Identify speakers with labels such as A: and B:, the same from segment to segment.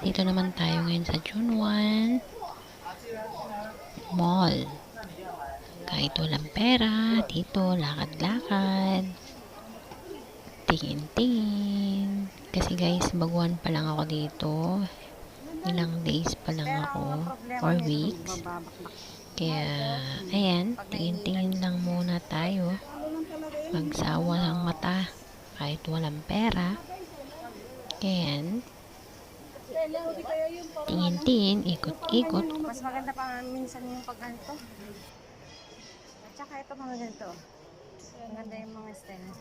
A: Dito naman tayo ngayon sa June 1 Mall. Kahit walang pera, dito lakad-lakad, tingin-tingin. Kasi guys, baguhan pa lang ako dito. Ilang days pa lang ako, or weeks. Kaya, ayan, tingin-tingin lang muna tayo. Magsawa ng mata, kahit walang pera. Kaya, tingin-tingin, ikot-ikot.
B: Mas maganda pa minsan yung pagganto. At saka ito mga ganito. Maganda yung mga style.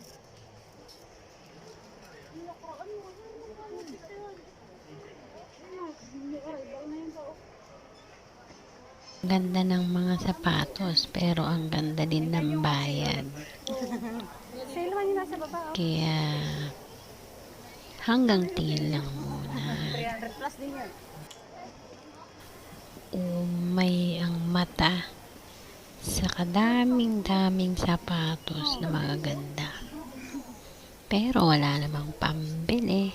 A: Ganda ng mga sapatos, pero ang ganda din ng bayad.
B: Sale naman yung nasa baba.
A: Kaya, hanggang tingin lang muna.
B: 300 plus din yun.
A: Umay ang mata sa kadaming-daming sapatos na magaganda. Pero wala namang pambili.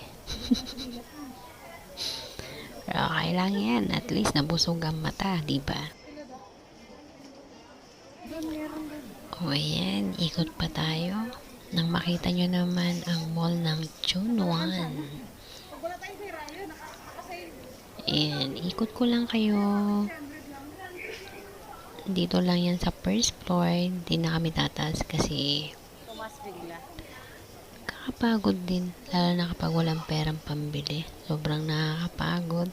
A: Pero okay lang yan. At least nabusog ang mata, diba? O ayan, ikot pa tayo. Nang makita nyo naman ang mall ng June 1. And ikot ko lang kayo. Dito lang yan sa first floor. Hindi na kami tataas kasi
B: Tumas bigla.
A: kakapagod din. Lalo na kapag walang perang pambili. Sobrang nakakapagod.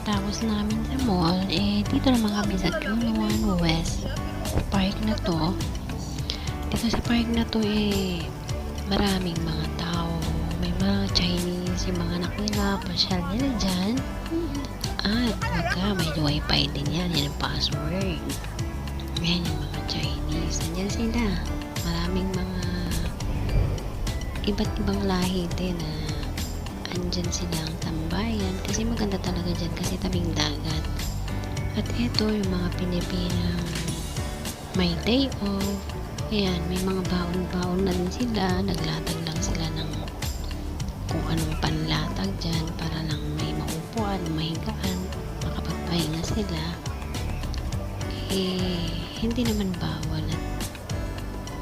A: Pagkatapos namin sa mall, dito naman kami sa June 1 West Park na to. Dito sa park na to, maraming mga tao. May mga Chinese, yung mga nakila, pasyal nila dyan. At may wifi din yan. Yan ang password. Yan yung mga Chinese. Nandyan sila. Maraming mga iba't ibang lahi din na andyan silang tambayan. Kasi maganda talaga dyan kasi tabing dagat. At ito yung mga Pilipinang may day off. Ayan, may mga baon-baon na din sila. Naglatag lang sila ng kung anong panlatag dyan para lang may maupuan, mahigaan, makapagpahinga sila. Hindi naman bawal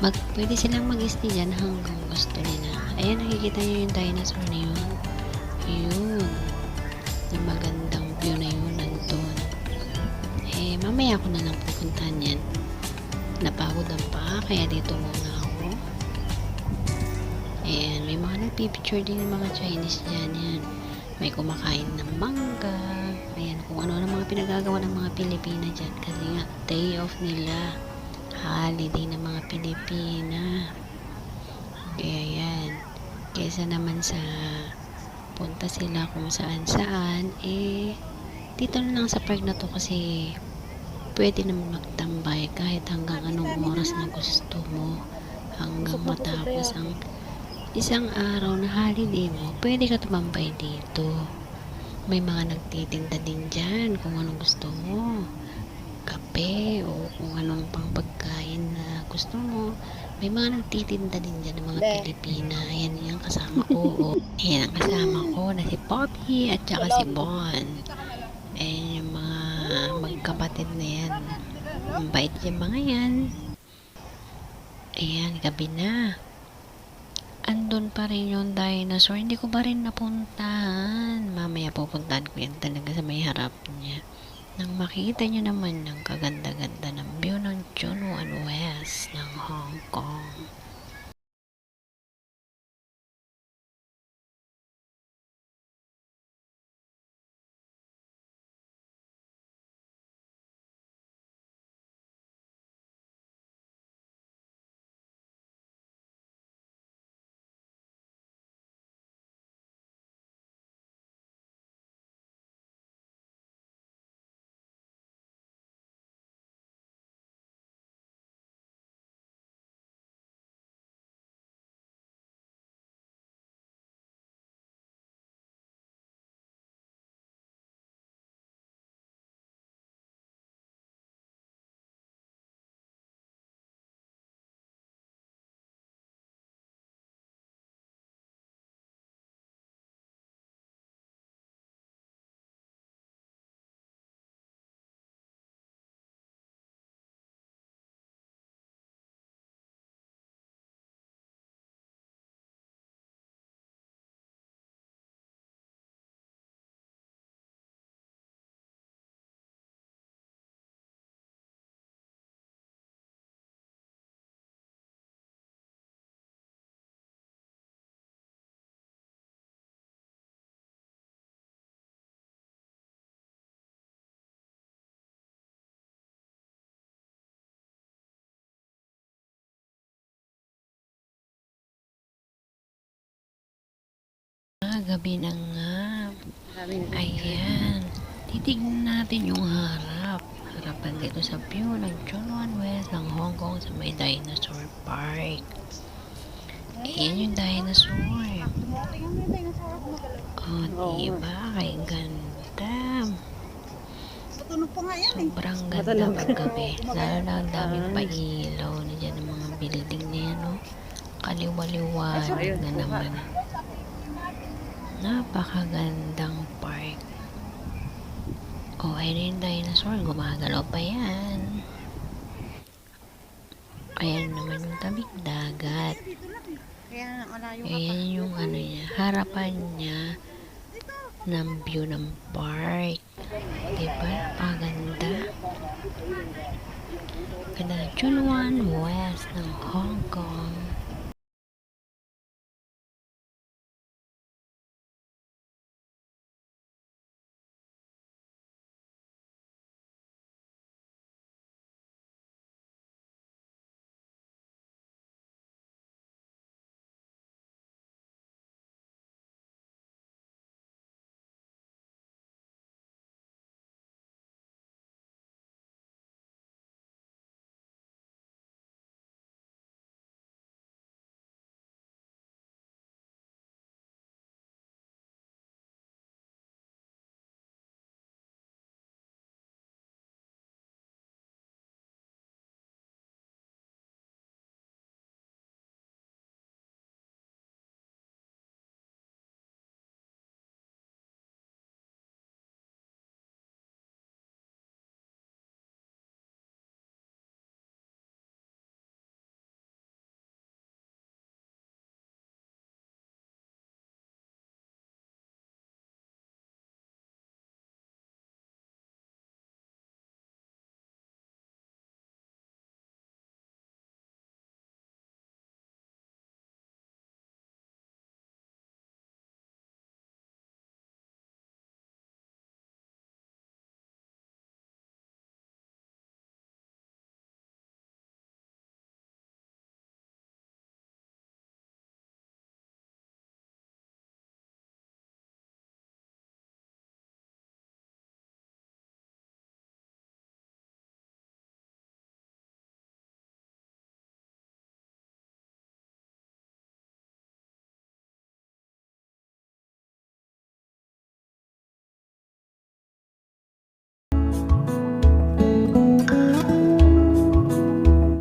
A: at pwede silang mag-stay dyan hanggang gusto nila. Ayan, nakikita nyo yung dinosaur na yun. Yun. Yung magandang view na yun nandun. Eh, mamaya ako na lang pupuntahan yan. Napagod ang paa, kaya dito muna ako. Ayan, may mga nagpipicture din ng mga Chinese dyan. Yan. May kumakain ng mangga. Ayan, kung ano ang mga pinagagawa ng mga Pilipina dyan. Kasi nga, day off nila. Holiday ng mga Pilipina. Kaya yan. Kesa naman sa punta sila kung saan saan, eh, dito na lang sa park na to kasi pwede naman magtambay kahit hanggang anong oras na gusto mo. Hanggang matapos ang isang araw na holiday mo, pwede ka tumambay dito. May mga nagtitinda din dyan kung anong gusto mo. Kape o kung anong pang pagkain na gusto mo. May mga nagtitinda din dyan ng mga Pilipina. Ayan yung kasama ko. Ayan ang kasama ko na si Poppy at saka si Bon. Ayan yung mga magkapatid na yan. Ang bait yung mga yan. Ayan, gabi na. Andun pa rin yung dinosaur. Hindi ko pa rin napuntahan. Mamaya pupuntahan ko yan talaga sa may harap niya. Nang makita nyo naman ng kaganda-ganda ng view ng Chunwan West ng Hong Kong. Gabi na nga. Ayan. Titignan natin yung harap. Harapan dito sa view ng Chunwan West ng Hong Kong sa may dinosaur park. Ayan yung dinosaur. Oh, diba? Kay ganda. Sobrang ganda paggabi. Lalo na ang daming pailaw na dyan ng mga building na yan, no? Kaliwa-liwanag na naman. Napakagandang park. Oh, ayun yung dinosaur. Gumagalaw pa yan. Ayan naman yung tabing dagat. Ayan yung ano niya. Harapan niya ng view ng park. Diba? Napakaganda. Ganda ng Chunwan West ng Hong Kong.